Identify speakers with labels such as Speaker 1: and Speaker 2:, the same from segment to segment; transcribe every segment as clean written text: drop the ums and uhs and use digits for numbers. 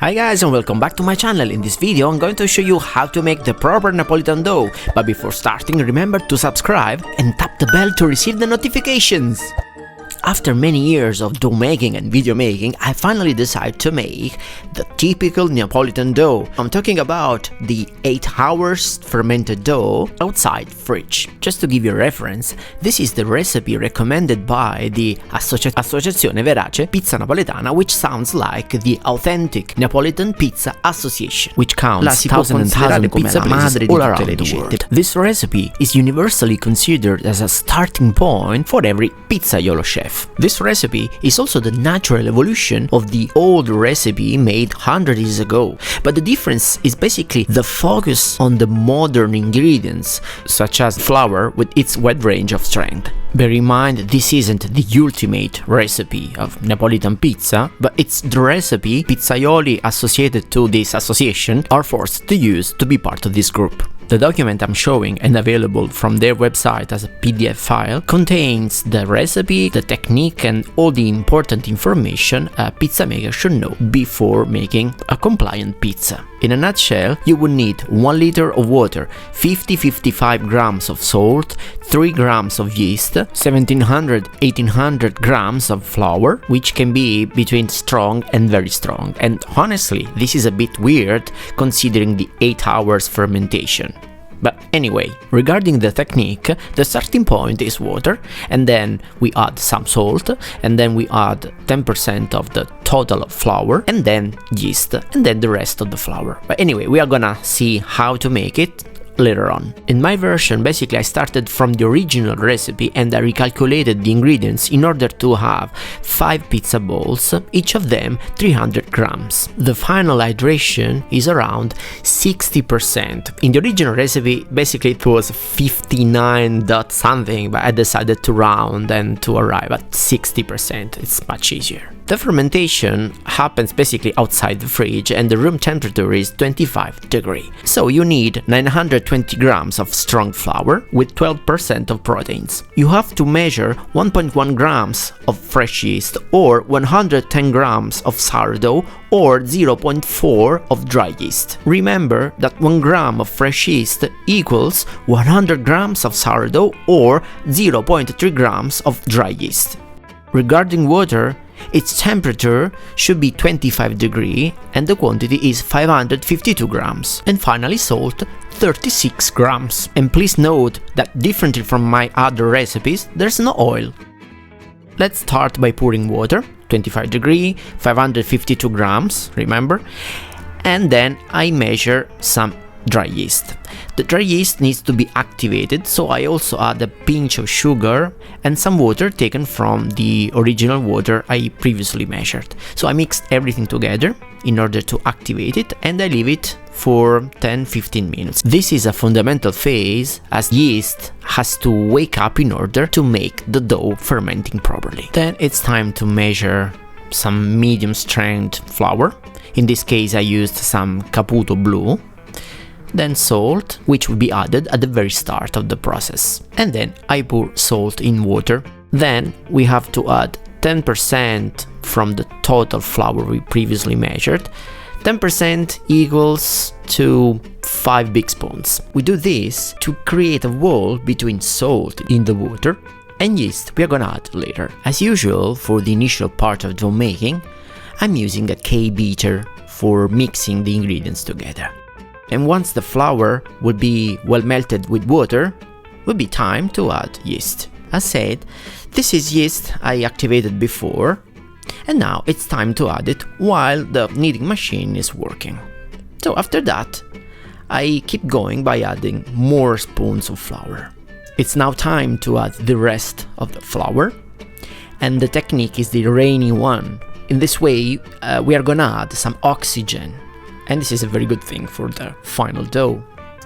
Speaker 1: Hi guys and welcome back to my channel. In this video I'm going to show you how to make the proper Neapolitan dough, but before starting remember to subscribe and tap the bell to receive the notifications. After many years of dough making and video making, I finally decided to make the typical Neapolitan dough. I'm talking about the 8 hours fermented dough outside fridge. Just to give you a reference, this is the recipe recommended by the Associazione Verace Pizza Napoletana, which sounds like the authentic Neapolitan Pizza Association, which counts thousands and thousands of pizza places all around the world. This recipe is universally considered as a starting point for every pizzaiolo chef. This recipe is also the natural evolution of the old recipe made 100 years ago, but the difference is basically the focus on the modern ingredients, such as flour with its wide range of strength. Bear in mind, this isn't the ultimate recipe of Neapolitan pizza, but it's the recipe pizzaioli associated to this association are forced to use to be part of this group. The document I'm showing and available from their website as a PDF file contains the recipe, the technique and all the important information a pizza maker should know before making a compliant pizza. In a nutshell, you would need 1 liter of water, 50-55 grams of salt, 3 grams of yeast, 1700-1800 grams of flour, which can be between strong and very strong. And honestly, this is a bit weird considering the 8 hours fermentation. But anyway, regarding the technique, the starting point is water, and then we add some salt, and then we add 10% of the total of flour, and then yeast, and then the rest of the flour. But anyway, we are gonna see how to make it later on. In my version, basically I started from the original recipe and I recalculated the ingredients in order to have 5 pizza balls, each of them 300 grams. The final hydration is around 60%. In the original recipe, basically it was 59 dot something, but I decided to round and to arrive at 60%. It's much easier. The fermentation happens basically outside the fridge and the room temperature is 25 degrees. So you need 920 grams of strong flour with 12% of proteins. You have to measure 1.1 grams of fresh yeast or 110 grams of sourdough or 0.4 of dry yeast. Remember that 1 gram of fresh yeast equals 100 grams of sourdough or 0.3 grams of dry yeast. Regarding water, its temperature should be 25 degrees and the quantity is 552 grams. And finally salt, 36 grams. And please note that differently from my other recipes, there's no oil. Let's start by pouring water, 25 degrees, 552 grams, remember? And then I measure some dry yeast. The dry yeast needs to be activated, so I also add a pinch of sugar and some water taken from the original water I previously measured. So I mixed everything together in order to activate it and I leave it for 10-15 minutes. This is a fundamental phase as yeast has to wake up in order to make the dough fermenting properly. Then it's time to measure some medium strength flour. In this case I used some Caputo blue. Then salt, which will be added at the very start of the process. And then I pour salt in water. Then we have to add 10% from the total flour we previously measured. 10% equals to 5 big spoons. We do this to create a wall between salt in the water and yeast we are gonna add later. As usual, for the initial part of dough making, I'm using a K-beater for mixing the ingredients together. And once the flour will be well melted with water, will be time to add yeast. As said, this is yeast I activated before, and now it's time to add it while the kneading machine is working. So after that, I keep going by adding more spoons of flour. It's now time to add the rest of the flour, and the technique is the rainy one. In this way, we are gonna add some oxygen. And this is a very good thing for the final dough.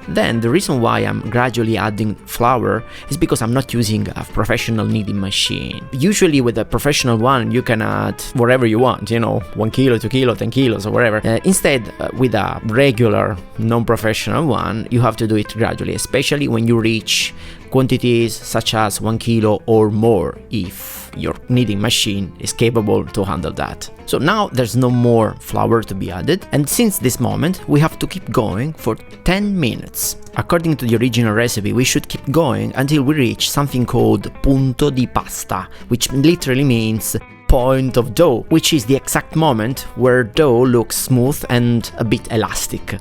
Speaker 1: Then the reason why I'm gradually adding flour is because I'm not using a professional kneading machine. Usually with a professional one you can add whatever you want, 1 kilo, 2 kilo, 10 kilos or whatever. Instead, with a regular non-professional one, you have to do it gradually, especially when you reach quantities such as 1 kilo or more if your kneading machine is capable to handle that. So now there's no more flour to be added, and since this moment we have to keep going for 10 minutes. According to the original recipe, we should keep going until we reach something called punto di pasta, which literally means point of dough, which is the exact moment where dough looks smooth and a bit elastic.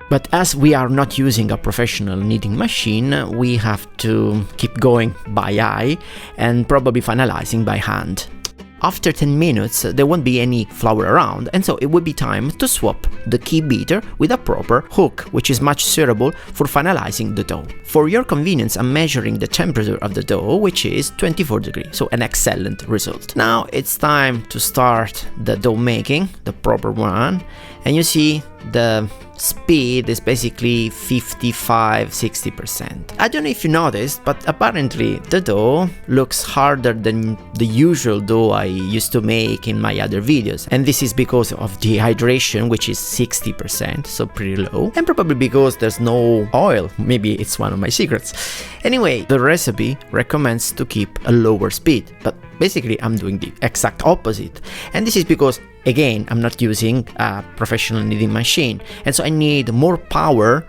Speaker 1: But as we are not using a professional kneading machine, we have to keep going by eye and probably finalizing by hand. After 10 minutes, there won't be any flour around, and so it would be time to swap the key beater with a proper hook, which is much suitable for finalizing the dough. For your convenience, I'm measuring the temperature of the dough, which is 24 degrees, so an excellent result. Now it's time to start the dough making, the proper one, and you see the speed is basically 55–60%. I don't know if you noticed, but apparently the dough looks harder than the usual dough I used to make in my other videos, and this is because of dehydration, which is 60%, so pretty low, and probably because there's no oil. Maybe it's one of my secrets. Anyway, the recipe recommends to keep a lower speed, but basically I'm doing the exact opposite, and this is because again, I'm not using a professional kneading machine, and so I need more power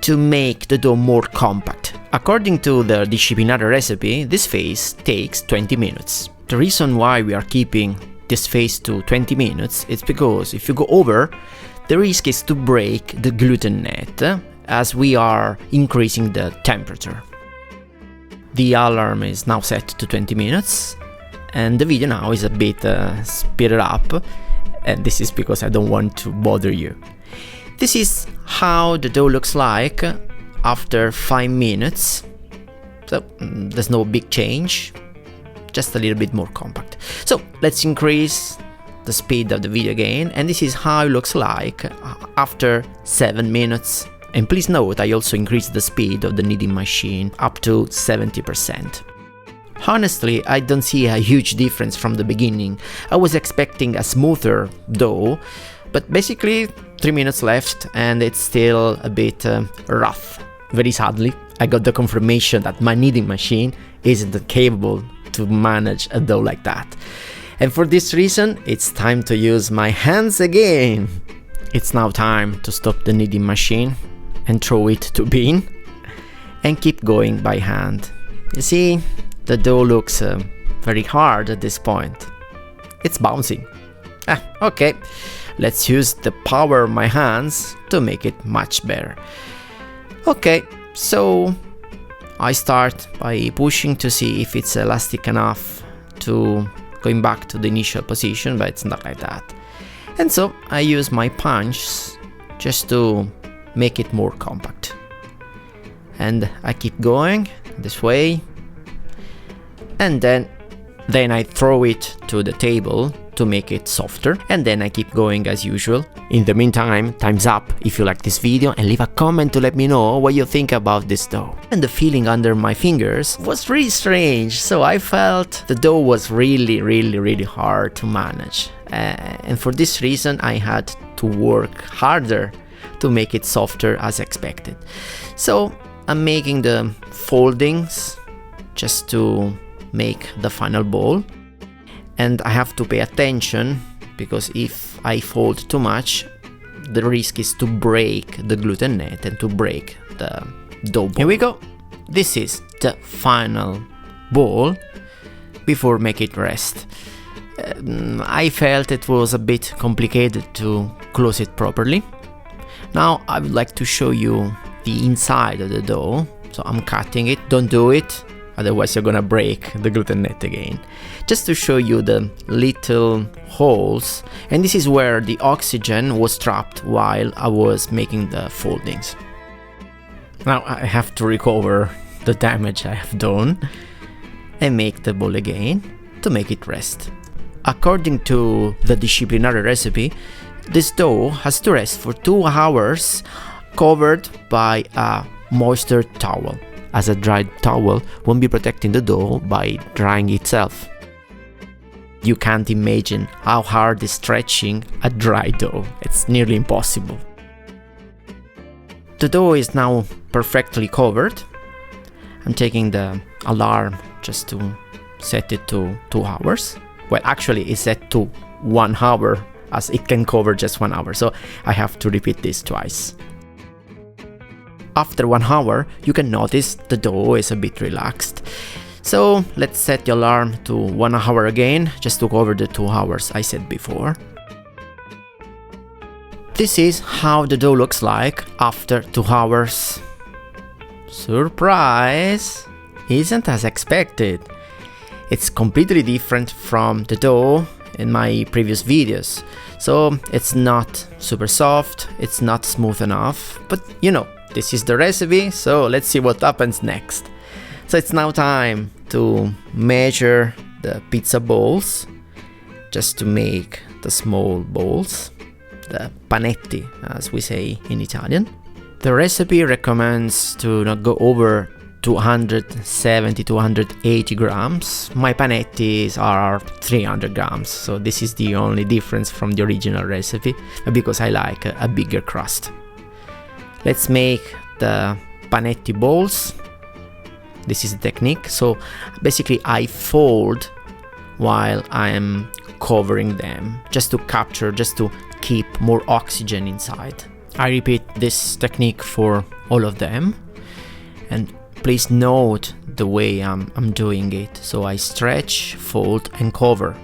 Speaker 1: to make the dough more compact. According to the disciplinare recipe, this phase takes 20 minutes. The reason why we are keeping this phase to 20 minutes is because if you go over, the risk is to break the gluten net as we are increasing the temperature. The alarm is now set to 20 minutes, and the video now is a bit speeded up, and this is because I don't want to bother you. This is how the dough looks like after 5 minutes. So there's no big change, just a little bit more compact. So let's increase the speed of the video again, and this is how it looks like after 7 minutes. And please note, I also increased the speed of the kneading machine up to 70%. Honestly, I don't see a huge difference from the beginning. I was expecting a smoother dough, but basically 3 minutes left and it's still a bit rough. Very sadly, I got the confirmation that my kneading machine isn't capable to manage a dough like that. And for this reason, it's time to use my hands again. It's now time to stop the kneading machine and throw it to bin and keep going by hand. You see, the dough looks very hard at this point. It's bouncing. Okay, let's use the power of my hands to make it much better. Okay, so I start by pushing to see if it's elastic enough to going back to the initial position, but it's not like that. And so I use my punch just to make it more compact. And I keep going this way. And then I throw it to the table to make it softer, and then I keep going as usual. In the meantime, time's up. If you like this video, and leave a comment to let me know what you think about this dough. And the feeling under my fingers was really strange, so I felt the dough was really hard to manage, and for this reason I had to work harder to make it softer as expected. So I'm making the foldings just to make the final ball, and I have to pay attention because if I fold too much, the risk is to break the gluten net and to break the dough ball. Here we go. This is the final ball before make it rest. I felt it was a bit complicated to close it properly. Now I would like to show you the inside of the dough, so I'm cutting it. Don't do it, otherwise you're gonna break the gluten net again. Just to show you the little holes, and this is where the oxygen was trapped while I was making the foldings. Now I have to recover the damage I have done and make the ball again to make it rest. According to the disciplinary recipe, this dough has to rest for 2 hours covered by a moisture towel, as a dried towel won't be protecting the dough by drying itself. You can't imagine how hard is stretching a dry dough. It's nearly impossible. The dough is now perfectly covered. I'm taking the alarm just to set it to 2 hours. Well, actually it's set to 1 hour, as it can cover just 1 hour, so I have to repeat this twice. After 1 hour, you can notice the dough is a bit relaxed. So let's set the alarm to 1 hour again, just to cover the 2 hours I said before. This is how the dough looks like after 2 hours. Surprise! Isn't as expected. It's completely different from the dough in my previous videos. So it's not super soft, it's not smooth enough, but you know, this is the recipe, so let's see what happens next. So it's now time to measure the pizza balls, just to make the small balls, the panetti as we say in Italian. The recipe recommends to not go over 270 to 280 grams. My panettis are 300 grams, so this is the only difference from the original recipe, because I like a bigger crust. Let's make the panetti balls. This is the technique. So basically I fold while I am covering them, just to capture, just to keep more oxygen inside. I repeat this technique for all of them, and please note the way I'm doing it. So I stretch, fold and cover,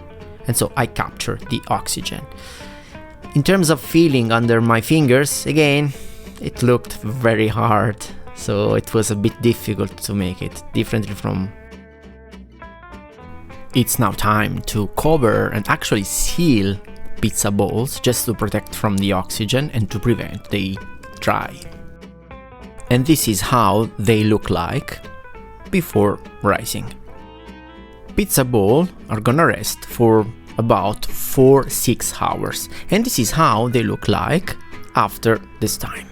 Speaker 1: and so I capture the oxygen. In terms of feeling under my fingers, again, it looked very hard, so it was a bit difficult to make it differently from. It's now time to cover and actually seal pizza balls, just to protect from the oxygen and to prevent they dry. And this is how they look like before rising. Pizza balls are gonna rest for about 4-6 hours, and this is how they look like after this time.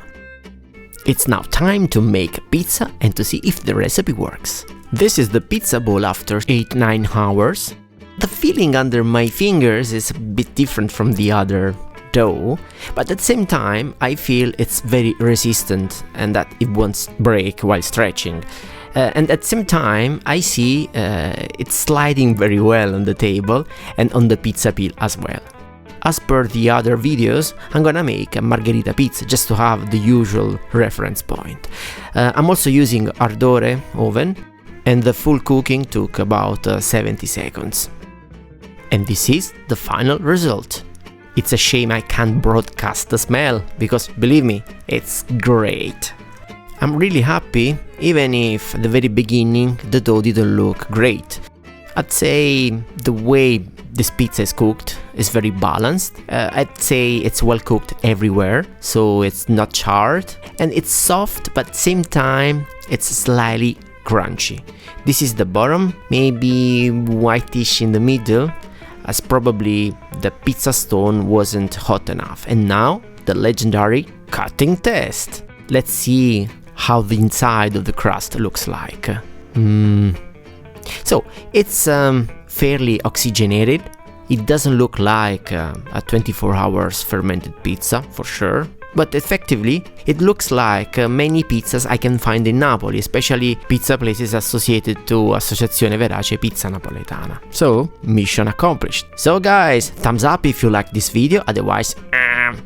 Speaker 1: It's now time to make pizza and to see if the recipe works. This is the pizza ball after 8-9 hours. The feeling under my fingers is a bit different from the other dough, but at the same time I feel it's very resistant and that it won't break while stretching. And at the same time I see it's sliding very well on the table and on the pizza peel as well. As per the other videos, I'm gonna make a margherita pizza just to have the usual reference point. I'm also using Ardore oven, and the full cooking took about 70 seconds. And this is the final result. It's a shame I can't broadcast the smell, because believe me, it's great. I'm really happy, even if at the very beginning the dough didn't look great. I'd say the way this pizza is cooked is very balanced. I'd say it's well cooked everywhere, so it's not charred, and it's soft, but at the same time it's slightly crunchy. This is the bottom, maybe whitish in the middle, as probably the pizza stone wasn't hot enough. And now the legendary cutting test. Let's see how the inside of the crust looks like. So it's fairly oxygenated. It doesn't look like a 24 hours fermented pizza for sure, but effectively it looks like many pizzas I can find in Napoli, especially pizza places associated to Associazione Verace Pizza Napoletana. So mission accomplished. So guys, thumbs up if you like this video, otherwise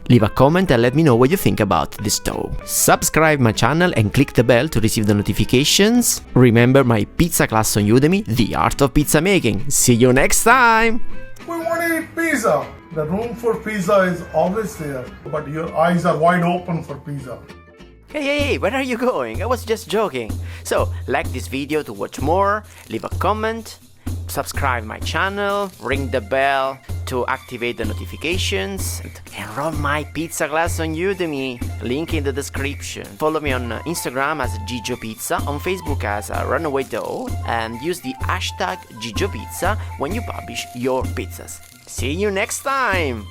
Speaker 1: leave a comment and let me know what you think about this dough. Subscribe my channel and click the bell to receive the notifications. Remember my pizza class on Udemy, The Art of Pizza Making. See you next time!
Speaker 2: We want to eat pizza. The room for pizza is always there, but your eyes are wide open for pizza.
Speaker 1: Hey, where are you going? I was just joking. So, like this video to watch more, leave a comment, subscribe my channel, ring the bell to activate the notifications, and enroll my pizza class on Udemy, link in the description. Follow me on Instagram as Gigio Pizza, on Facebook as Runaway Dough, and use the hashtag Gigio Pizza when you publish your pizzas. See you next time!